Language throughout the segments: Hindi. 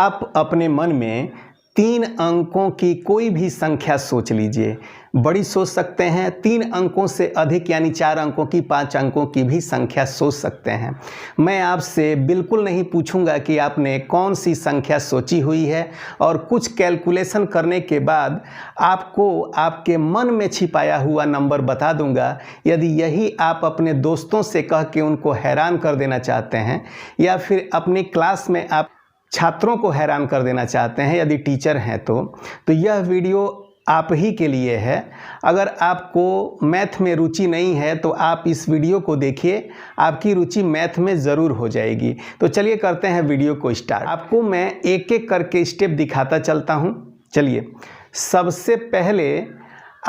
आप अपने मन में 3 अंकों की कोई भी संख्या सोच लीजिए। बड़ी सोच सकते हैं, 3 अंकों से अधिक यानी 4 अंकों की, 5 अंकों की भी संख्या सोच सकते हैं। मैं आपसे बिल्कुल नहीं पूछूंगा कि आपने कौन सी संख्या सोची हुई है, और कुछ कैलकुलेशन करने के बाद आपको आपके मन में छिपाया हुआ नंबर बता दूंगा। यदि यही आप अपने दोस्तों से कह के उनको हैरान कर देना चाहते हैं, या फिर अपनी क्लास में आप छात्रों को हैरान कर देना चाहते हैं, यदि टीचर हैं तो यह वीडियो आप ही के लिए है। अगर आपको मैथ में रुचि नहीं है तो आप इस वीडियो को देखिए, आपकी रुचि मैथ में ज़रूर हो जाएगी। तो चलिए करते हैं वीडियो को स्टार्ट। आपको मैं एक एक करके स्टेप दिखाता चलता हूँ। चलिए, सबसे पहले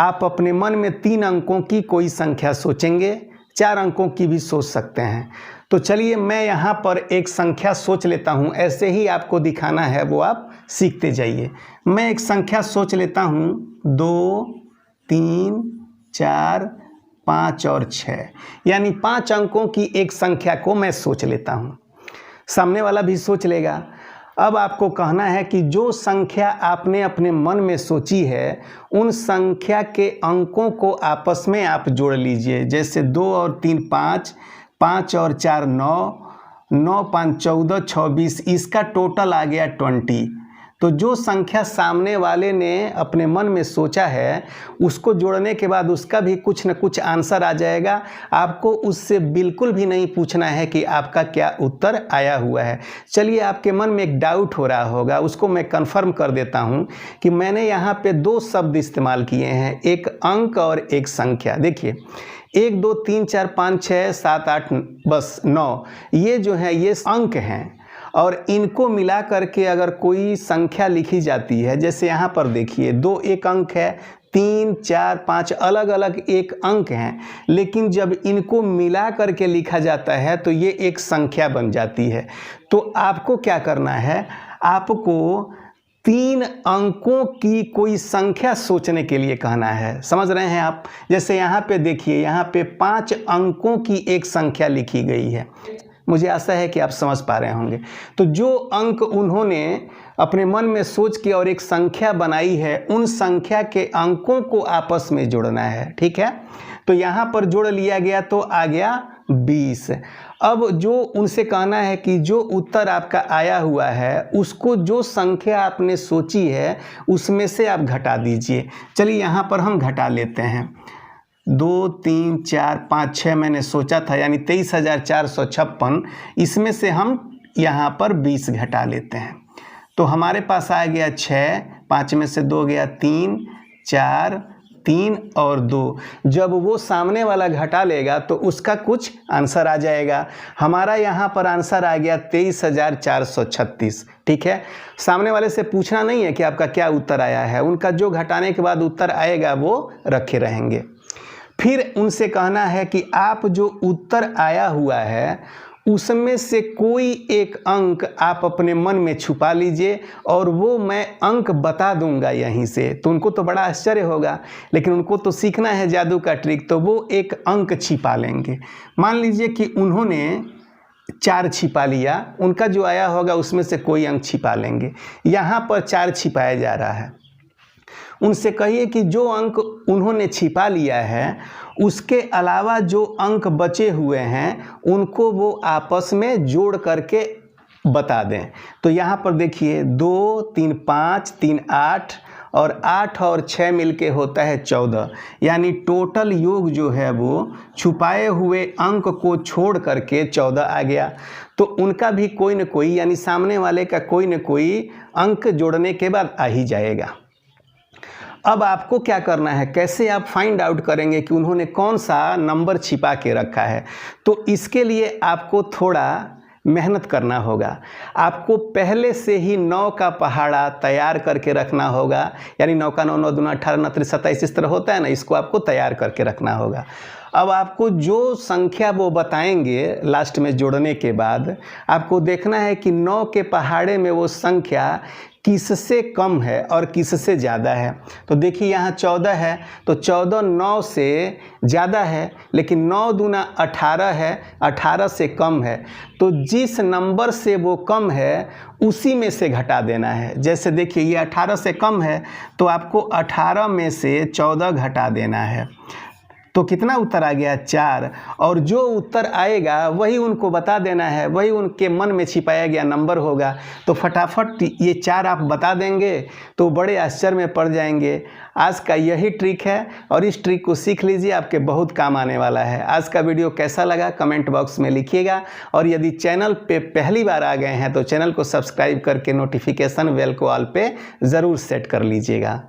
आप अपने मन में 3 अंकों की कोई संख्या सोचेंगे, 4 अंकों की भी सोच सकते हैं। तो चलिए मैं यहाँ पर एक संख्या सोच लेता हूँ, ऐसे ही आपको दिखाना है, वो आप सीखते जाइए। मैं एक संख्या सोच लेता हूँ, 2, 3, 4, 5 और 6, यानी 5 अंकों की एक संख्या को मैं सोच लेता हूँ। सामने वाला भी सोच लेगा। अब आपको कहना है कि जो संख्या आपने अपने मन में सोची है, उन संख्या के अंकों को आपस में आप जोड़ लीजिए। जैसे 2 और 3 5, 5 और 4 9, 9 5 14, 26, इसका टोटल आ गया 20। तो जो संख्या सामने वाले ने अपने मन में सोचा है, उसको जोड़ने के बाद उसका भी कुछ न कुछ आंसर आ जाएगा। आपको उससे बिल्कुल भी नहीं पूछना है कि आपका क्या उत्तर आया हुआ है। चलिए, आपके मन में एक डाउट हो रहा होगा, उसको मैं कंफर्म कर देता हूं कि मैंने यहाँ पे 2 शब्द इस्तेमाल किए हैं, एक अंक और एक संख्या। देखिए, 1 2 3 4 5 6 7 8 बस 9, ये जो है ये अंक हैं, और इनको मिला करके अगर कोई संख्या लिखी जाती है, जैसे यहाँ पर देखिए 2 एक अंक है, 3 4 5 अलग अलग एक अंक हैं, लेकिन जब इनको मिला करके लिखा जाता है तो ये एक संख्या बन जाती है। तो आपको क्या करना है, आपको 3 अंकों की कोई संख्या सोचने के लिए कहना है। समझ रहे हैं आप? जैसे यहाँ पे देखिए, यहाँ पे 5 अंकों की एक संख्या लिखी गई है। मुझे आशा है कि आप समझ पा रहे होंगे। तो जो अंक उन्होंने अपने मन में सोच के और एक संख्या बनाई है, उन संख्या के अंकों को आपस में जोड़ना है। ठीक है, तो यहाँ पर जोड़ लिया गया तो आ गया 20। अब जो उनसे कहना है कि जो उत्तर आपका आया हुआ है, उसको जो संख्या आपने सोची है उसमें से आप घटा दीजिए। चलिए यहाँ पर हम घटा लेते हैं। 2 3 4 5 6 मैंने सोचा था, यानी 23,456। इसमें से हम यहाँ पर 20 घटा लेते हैं, तो हमारे पास आ गया 6, 5 में से 2 गया 3, 4, 3 और 2। जब वो सामने वाला घटा लेगा तो उसका कुछ आंसर आ जाएगा। हमारा यहाँ पर आंसर आ गया 23,436। ठीक है, सामने वाले से पूछना नहीं है कि आपका क्या उत्तर आया है, उनका जो घटाने के बाद उत्तर आएगा वो रखे रहेंगे। फिर उनसे कहना है कि आप जो उत्तर आया हुआ है उसमें से कोई एक अंक आप अपने मन में छुपा लीजिए, और वो मैं अंक बता दूंगा यहीं से। तो उनको तो बड़ा आश्चर्य होगा, लेकिन उनको तो सीखना है जादू का ट्रिक, तो वो एक अंक छिपा लेंगे। मान लीजिए कि उन्होंने 4 छिपा लिया, उनका जो आया होगा उसमें से कोई अंक छिपा लेंगे। यहाँ पर 4 छिपाया जा रहा है। उनसे कहिए कि जो अंक उन्होंने छिपा लिया है उसके अलावा जो अंक बचे हुए हैं उनको वो आपस में जोड़ करके बता दें। तो यहाँ पर देखिए 2 3 5 3 8, और 8 और 6 मिलके होता है 14, यानी टोटल योग जो है वो छुपाए हुए अंक को छोड़ करके 14 आ गया। तो उनका भी कोई न कोई, यानी सामने वाले का कोई न कोई अंक जोड़ने के बाद आ ही जाएगा। अब आपको क्या करना है, कैसे आप फाइंड आउट करेंगे कि उन्होंने कौन सा नंबर छिपा के रखा है? तो इसके लिए आपको थोड़ा मेहनत करना होगा। आपको पहले से ही 9 का पहाड़ा तैयार करके रखना होगा, यानी 9 का 9, 9 दूना 18, 29 27 इस तरह होता है ना, इसको आपको तैयार करके रखना होगा। अब आपको जो संख्या वो बताएंगे लास्ट में जोड़ने के बाद आपको देखना है कि 9 के पहाड़े में वो संख्या किससे कम है और किससे ज़्यादा है। तो देखिए यहाँ 14 है, तो 14 9 से ज़्यादा है, लेकिन 9 दूना 18 है, 18 से कम है। तो जिस नंबर से वो कम है उसी में से घटा देना है। जैसे देखिए ये 18 से कम है, तो आपको 18 में से 14 घटा देना है। तो कितना उत्तर आ गया 4, और जो उत्तर आएगा वही उनको बता देना है, वही उनके मन में छिपाया गया नंबर होगा। तो फटाफट ये 4 आप बता देंगे तो बड़े आश्चर्य में पड़ जाएंगे। आज का यही ट्रिक है और इस ट्रिक को सीख लीजिए, आपके बहुत काम आने वाला है। आज का वीडियो कैसा लगा कमेंट बॉक्स में लिखिएगा, और यदि चैनल पे पहली बार आ गए हैं तो चैनल को सब्सक्राइब करके नोटिफिकेशन बेल को ऑल पे ज़रूर सेट कर लीजिएगा।